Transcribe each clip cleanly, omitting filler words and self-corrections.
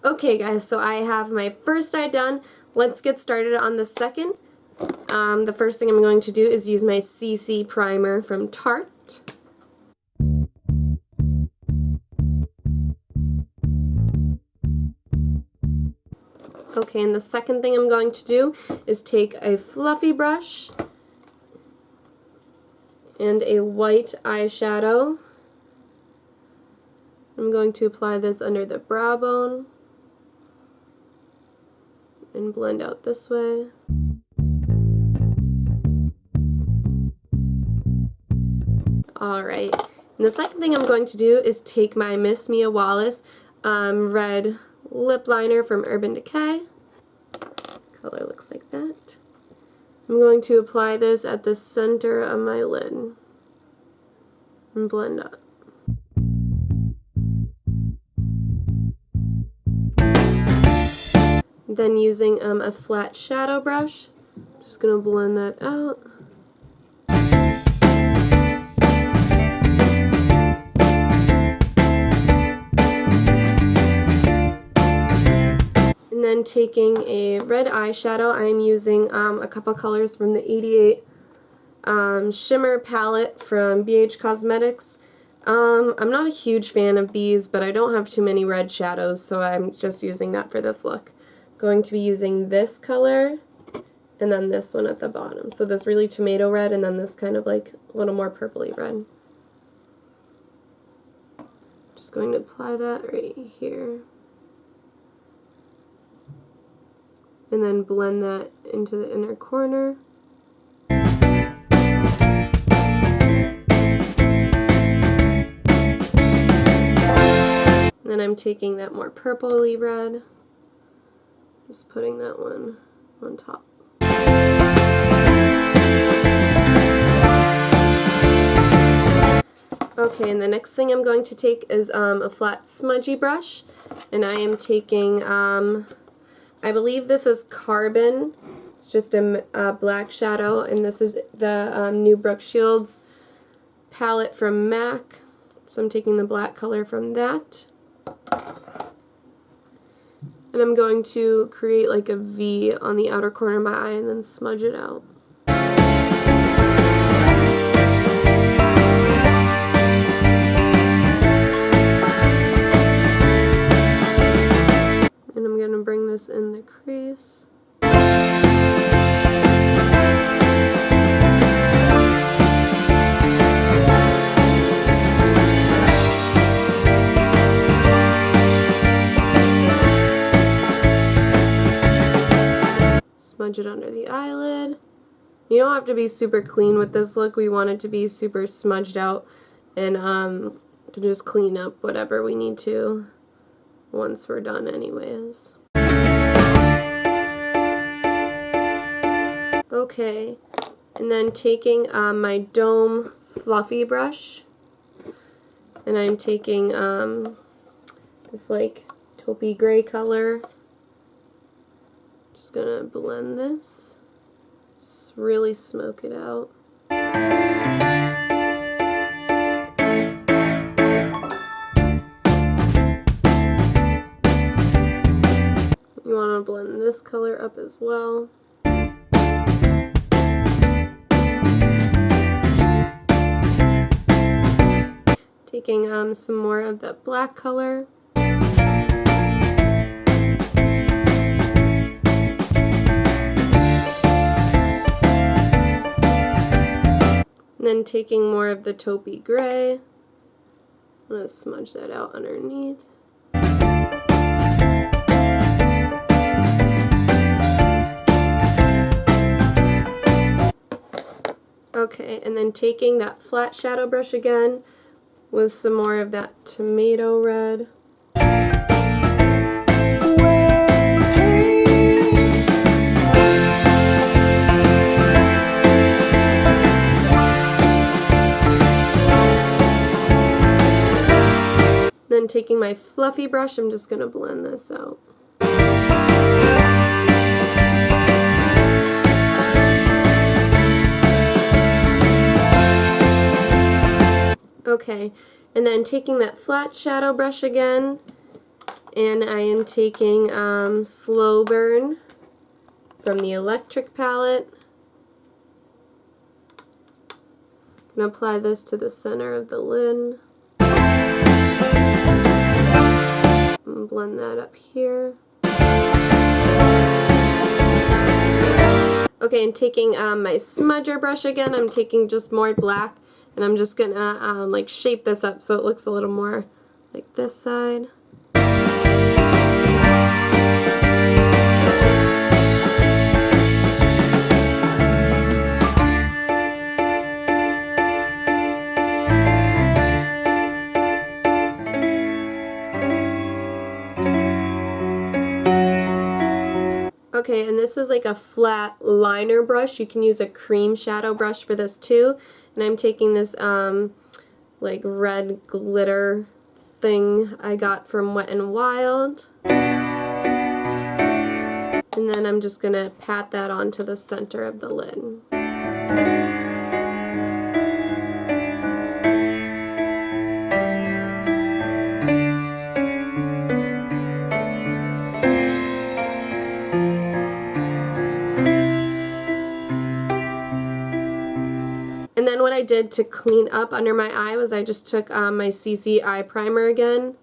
Okay guys, so I have my first eye done. Let's get started on the second. The first thing I'm going to do is use my CC primer from Tarte. Okay, and the second thing I'm going to do is take a fluffy brush and a white eyeshadow. I'm going to apply this under the brow bone and blend out this way. Alright, and the second thing I'm going to do is take my Miss Mia Wallace red lip liner from Urban Decay. Color looks like that. I'm going to apply this at the center of my lid and blend up. Then using a flat shadow brush, just going to blend that out. And then taking a red eyeshadow, I'm using a couple colors from the 88 Shimmer palette from BH Cosmetics. I'm not a huge fan of these, but I don't have too many red shadows, so I'm just using that for this look. Going to be using this color and then this one at the bottom. So this really tomato red and then this kind of like a little more purpley red. Just going to apply that right here. And then blend that into the inner corner. And then I'm taking that more purpley red. Just putting that one on top. Okay, and the next thing I'm going to take is a flat smudgy brush, and I am taking, I believe this is Carbon. It's just a black shadow, and this is the new Brooke Shields palette from MAC. So I'm taking the black color from that. And I'm going to create like a V on the outer corner of my eye and then smudge it out. And I'm going to bring this in the crease. Smudge it under the eyelid. You don't have to be super clean with this look. We want it to be super smudged out and to just clean up whatever we need to once we're done anyways. Okay, and then taking my Dome fluffy brush, and I'm taking this like taupey gray color. Just gonna blend this, really smoke it out. You wanna blend this color up as well. Taking some more of that black color. Then taking more of the taupey gray, I'm going to smudge that out underneath. Okay, and then taking that flat shadow brush again with some more of that tomato red. Then taking my fluffy brush, I'm just going to blend this out. Okay, and then taking that flat shadow brush again And I am taking Slow Burn from the Electric palette. I'm going to apply this to the center of the lid. And blend that up here. Okay, and taking my smudger brush again, I'm taking just more black, and I'm just gonna like shape this up so it looks a little more like this side. Okay, and this is like a flat liner brush. You can use a cream shadow brush for this too. And I'm taking this like red glitter thing I got from Wet n Wild. And then I'm just gonna pat that onto the center of the lid. And then what I did to clean up under my eye was I just took my CC eye primer again,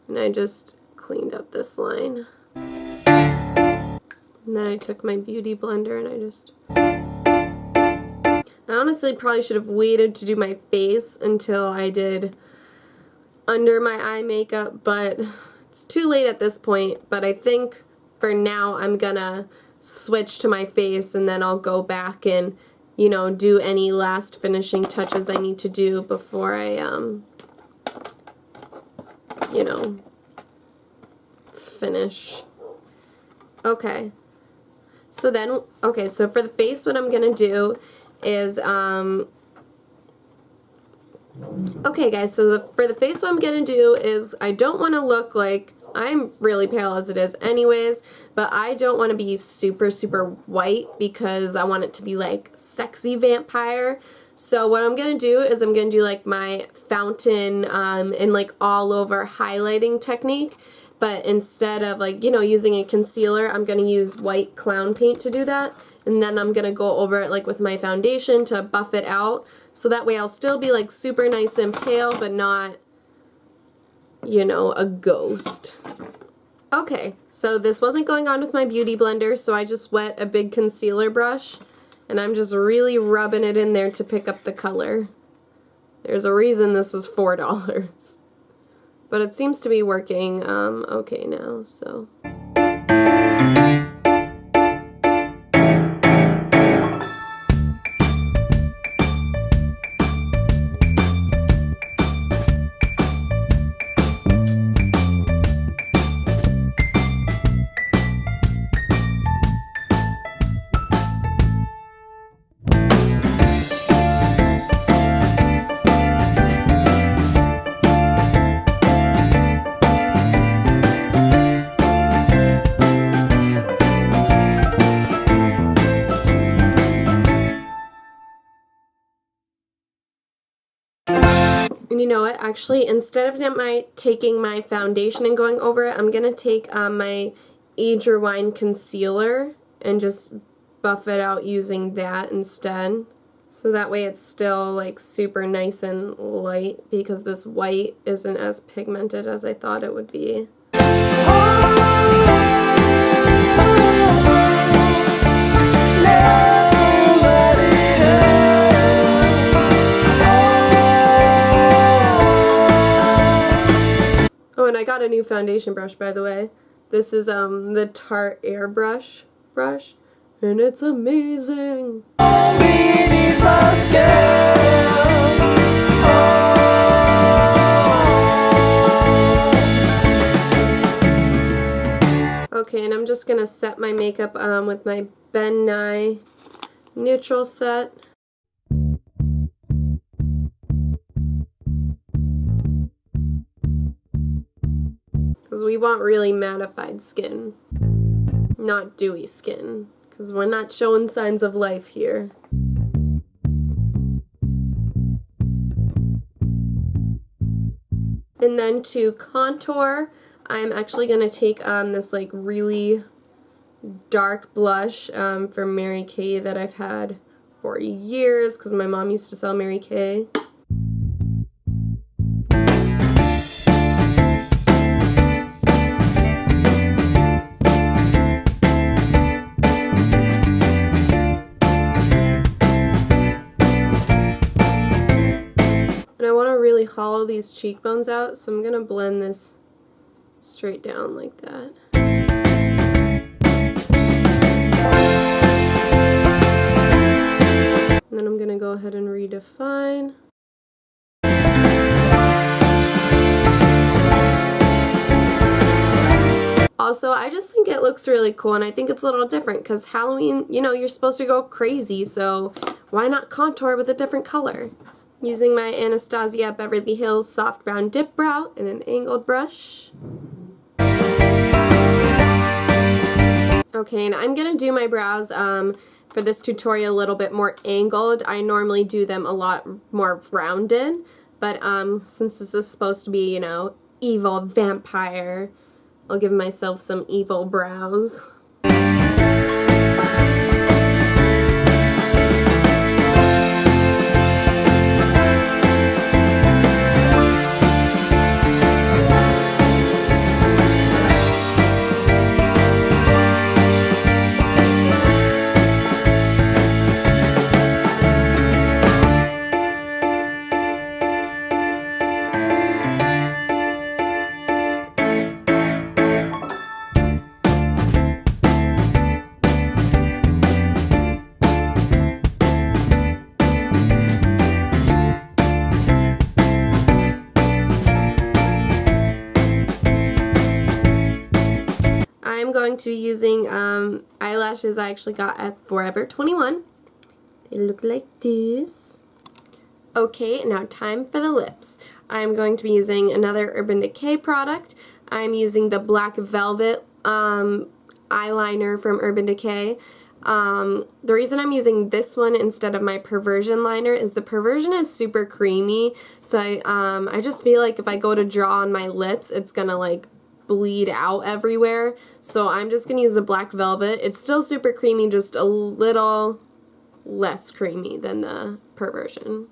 and I just cleaned up this line. And then I took my beauty blender and I just... I honestly probably should have waited to do my face until I did under my eye makeup, but it's too late at this point. But I think for now I'm gonna switch to my face, and then I'll go back and, you know, do any last finishing touches I need to do before I, you know, finish. Okay. So then, okay, so for the face, what I'm gonna do is, okay guys, so for the face what I'm gonna do is, I don't want to look like, I'm really pale as it is anyways, but I don't want to be super, super white because I want it to be like sexy vampire. So what I'm going to do is I'm going to do like my fountain and like all over highlighting technique, but instead of like, you know, using a concealer, I'm going to use white clown paint to do that. And then I'm going to go over it like with my foundation to buff it out. So that way I'll still be like super nice and pale, but not, you know, a ghost. Okay, so this wasn't going on with my beauty blender, so I just wet a big concealer brush, and I'm just really rubbing it in there to pick up the color. There's a reason this was $4. But it seems to be working okay now, so... And you know what, actually, instead of taking my foundation and going over it, I'm going to take my Age Rewind concealer and just buff it out using that instead. So that way it's still like super nice and light, because this white isn't as pigmented as I thought it would be. And I got a new foundation brush, by the way. This is the Tarte Airbrush brush, and it's amazing. Okay, and I'm just gonna set my makeup with my Ben Nye neutral set. Because we want really mattified skin, not dewy skin, because we're not showing signs of life here. And then to contour, I'm actually going to take on this like really dark blush from Mary Kay that I've had for years because my mom used to sell Mary Kay. And I want to really hollow these cheekbones out, so I'm going to blend this straight down like that. And then I'm going to go ahead and redefine. Also, I just think it looks really cool, and I think it's a little different because Halloween, you know, you're supposed to go crazy, so why not contour with a different color? Using my Anastasia Beverly Hills Soft Brown Dipbrow and an angled brush. Okay, and I'm going to do my brows for this tutorial a little bit more angled. I normally do them a lot more rounded, but since this is supposed to be, you know, evil vampire, I'll give myself some evil brows. I'm going to be using eyelashes I actually got at Forever 21. They look like this. Okay, now time for the lips. I'm going to be using another Urban Decay product. I'm using the Black Velvet eyeliner from Urban Decay. The reason I'm using this one instead of my Perversion liner is the Perversion is super creamy, so I just feel like if I go to draw on my lips, it's gonna like bleed out everywhere. So I'm just gonna use the Black Velvet. It's still super creamy, just a little less creamy than the Perversion.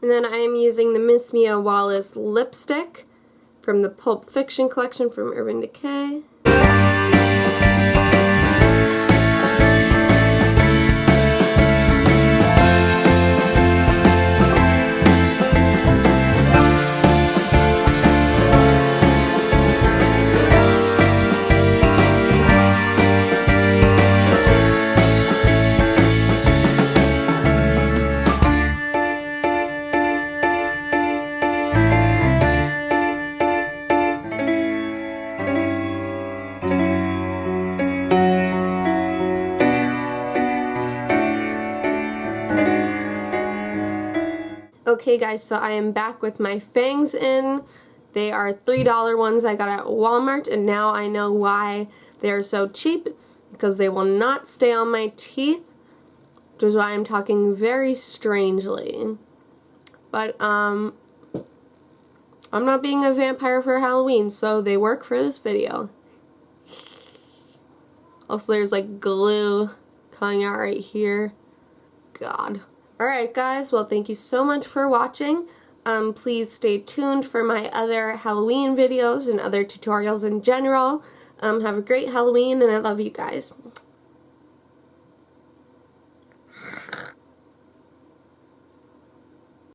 And then I am using the Miss Mia Wallace lipstick from the Pulp Fiction collection from Urban Decay. Okay guys, so I am back with my fangs in. They are $3 ones I got at Walmart, and now I know why they are so cheap, because they will not stay on my teeth, which is why I'm talking very strangely. But I'm not being a vampire for Halloween, so they work for this video. Also, there's like glue coming out right here. God. Alright guys, well thank you so much for watching. Please stay tuned for my other Halloween videos and other tutorials in general. Have a great Halloween, and I love you guys.